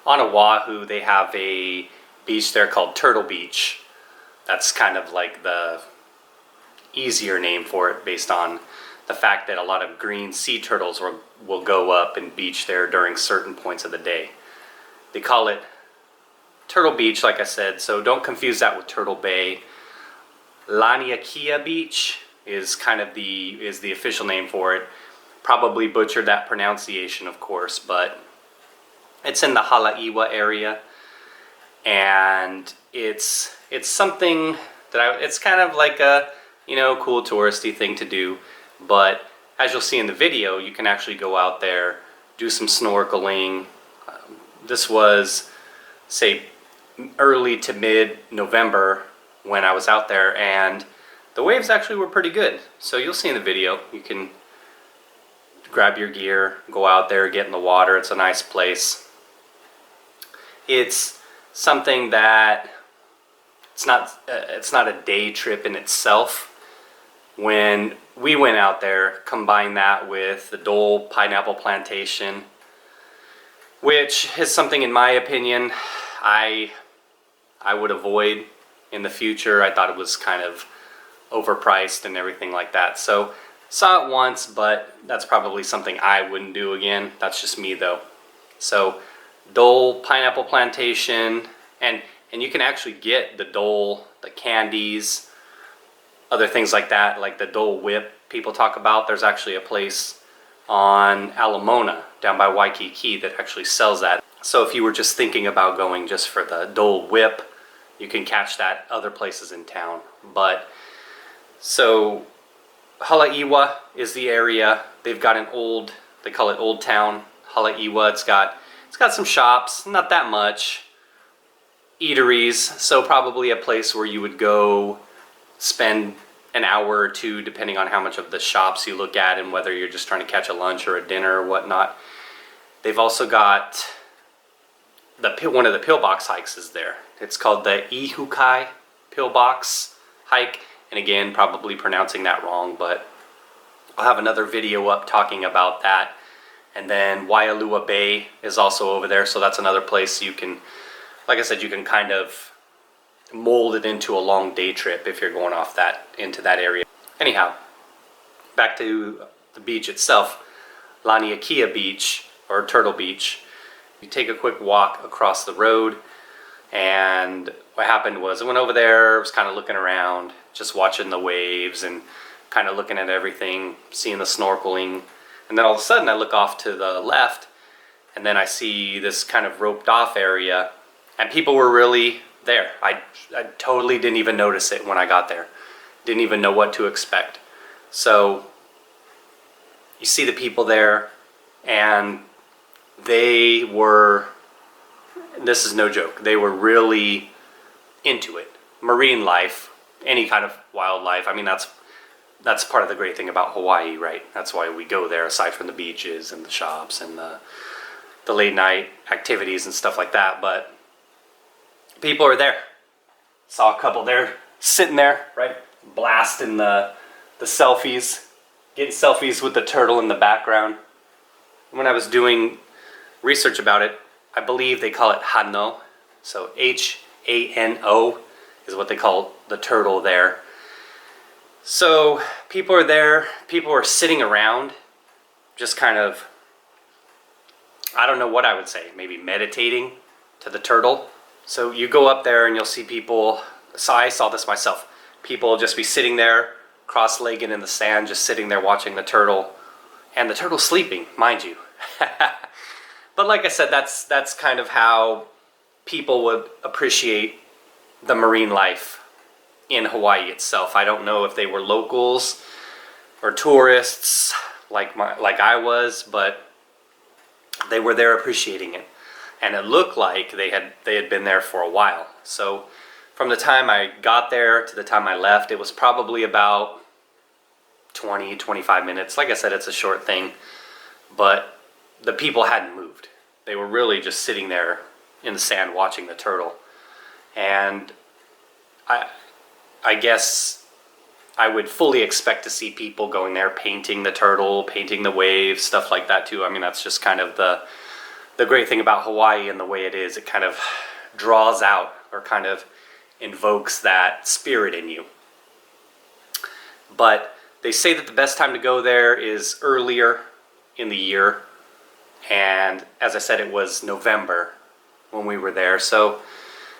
On Oahu, they have a beach there called Turtle Beach. That's kind of like the easier name for it based on the fact that a lot of green sea turtles will go up and beach there during certain points of the day. They call it Turtle Beach, like I said, so don't confuse that with Turtle Bay. Laniakea Beach is kind of the official name for it. Probably butchered that pronunciation, of course, but it's in the Haleiwa area, and it's something that it's kind of like a, you know, cool touristy thing to do. But as you'll see in the video, you can actually go out there, do some snorkeling. This was, say, early to mid-November when I was out there, and the waves actually were pretty good. So you'll see in the video, you can grab your gear, go out there, get in the water. It's a nice place. It's something that it's not a day trip in itself. When we went out there, combine that with the Dole pineapple plantation, which is something, in my opinion, I would avoid in the future. I thought it was kind of overpriced and everything like that. So saw it once, but that's probably something I wouldn't do again. That's just me though. So Dole pineapple plantation, and you can actually get the Dole, the candies, other things like that, like the Dole whip people talk about. There's actually a place on Alamona down by Waikiki that actually sells that. So if you were just thinking about going just for the Dole whip, you can catch that other places in town. But so Haleiwa is the area. They've got an old, they call it Old Town Haleiwa. It's got some shops, not that much, eateries, so probably a place where you would go spend an hour or two depending on how much of the shops you look at and whether you're just trying to catch a lunch or a dinner or whatnot. They've also got one of the pillbox hikes is there. It's called the Ihukai pillbox hike, and again, probably pronouncing that wrong, but I'll have another video up talking about that. And then Waialua Bay is also over there, so that's another place you can, like I said, you can kind of mold it into a long day trip if you're going off into that area. Anyhow, back to the beach itself, Laniakea Beach, or Turtle Beach. You take a quick walk across the road, and what happened was I went over there, was kind of looking around, just watching the waves and kind of looking at everything, seeing the snorkeling. And then all of a sudden I look off to the left, and then I see this kind of roped off area, and people were really there. I totally didn't even notice it when I got there. Didn't even know what to expect. So you see the people there, and they were, this is no joke, they were really into it. Marine life, any kind of wildlife. I mean, that's part of the great thing about Hawaii, right? That's why we go there, aside from the beaches and the shops and the late night activities and stuff like that. But people are there. Saw a couple there sitting there, right? Blasting the selfies, getting selfies with the turtle in the background. When I was doing research about it, I believe they call it Hano. So H-A-N-O is what they call the turtle there. So people are there, people are sitting around, just kind of, I don't know what I would say, maybe meditating to the turtle. So you go up there and you'll see people, so I saw this myself, people just be sitting there, cross-legged in the sand, just sitting there watching the turtle, and the turtle's sleeping, mind you. But like I said, that's kind of how people would appreciate the marine life in Hawaii itself. I don't know if they were locals or tourists like I was, but they were there appreciating it, and it looked like they had been there for a while. So from the time I got there to the time I left, it was probably about 20-25 minutes. Like I said, it's a short thing, but the people hadn't moved. They were really just sitting there in the sand watching the turtle. And I guess I would fully expect to see people going there painting the turtle, painting the waves, stuff like that too. I mean, that's just kind of the the great thing about Hawaii and the way it is, it kind of draws out or kind of invokes that spirit in you. But they say that the best time to go there is earlier in the year. And as I said, it was November when we were there. So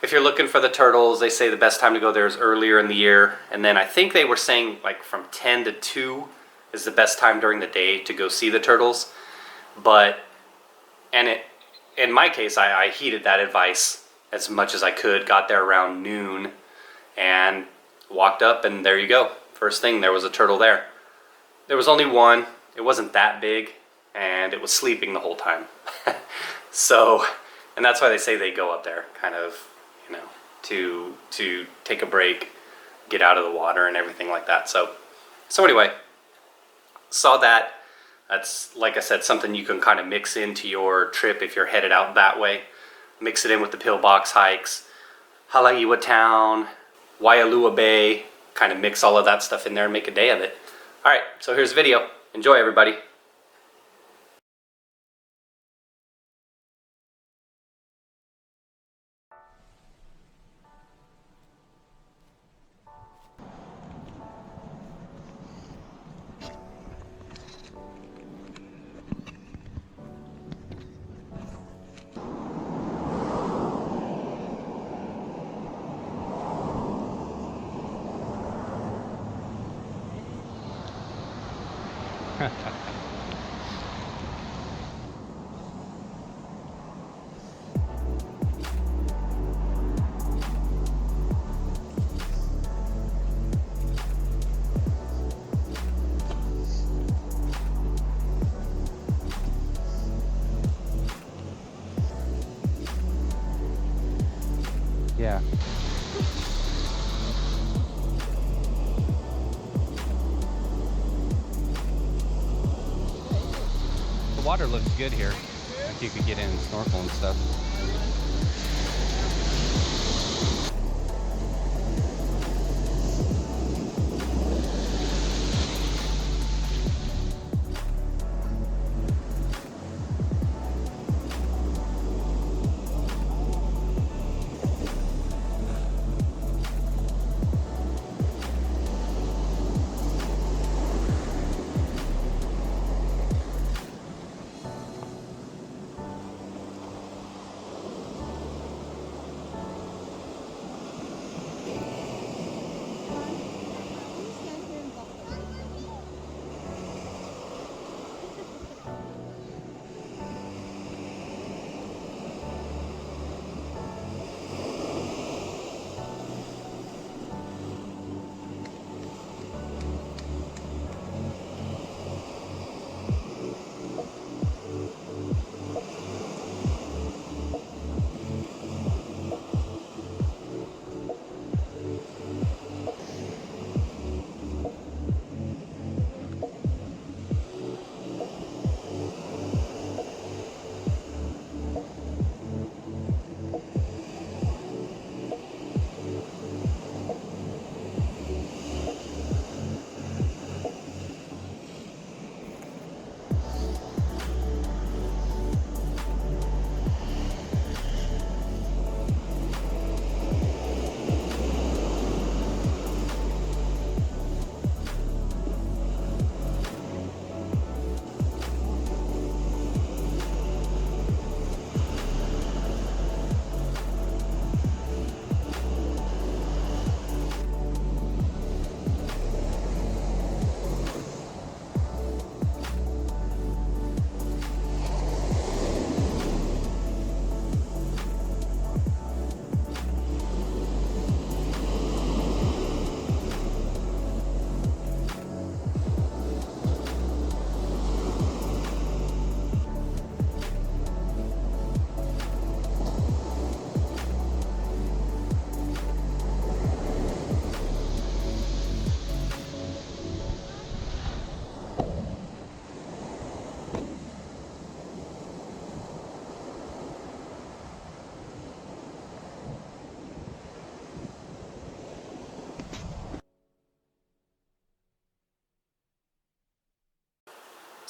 if you're looking for the turtles, they say the best time to go there is earlier in the year. And then I think they were saying like from 10 to 2 is the best time during the day to go see the turtles. But, in my case, I heeded that advice as much as I could, got there around noon and walked up, and there you go. First thing, there was a turtle there. There was only one. It wasn't that big, and it was sleeping the whole time. So, and that's why they say they go up there, kind of, you know, to take a break, get out of the water and everything like that. So anyway, saw that. That's, like I said, something you can kind of mix into your trip if you're headed out that way. Mix it in with the pillbox hikes, Haleiwa town, Waialua Bay, kind of mix all of that stuff in there and make a day of it. All right, so here's the video. Enjoy, everybody. Yeah. The water looks good here. Like you could get in and snorkel and stuff.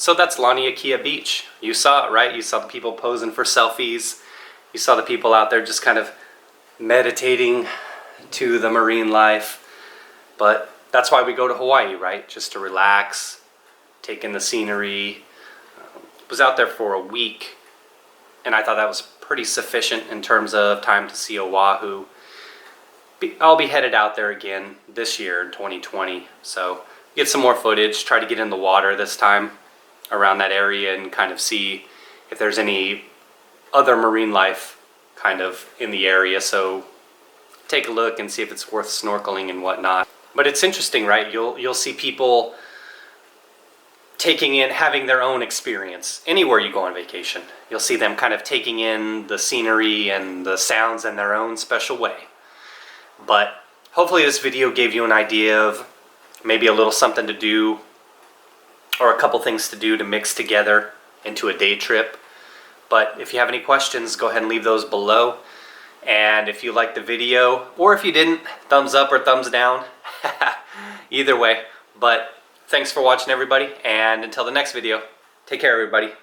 So that's Laniakea Beach. You saw it, right? You saw the people posing for selfies. You saw the people out there just kind of meditating to the marine life. But that's why we go to Hawaii, right? Just to relax, take in the scenery. Was out there for a week, and I thought that was pretty sufficient in terms of time to see Oahu. I'll be headed out there again this year in 2020, so get some more footage, try to get in the water this time around that area and kind of see if there's any other marine life kind of in the area, so take a look and see if it's worth snorkeling and whatnot. But it's interesting, right? You'll see people having their own experience. Anywhere you go on vacation, you'll see them kind of taking in the scenery and the sounds in their own special way. But hopefully this video gave you an idea of maybe a little something to do or a couple things to do to mix together into a day trip. But if you have any questions, go ahead and leave those below. And if you liked the video, or if you didn't, thumbs up or thumbs down. Either way. But thanks for watching, everybody, and until the next video, take care, everybody.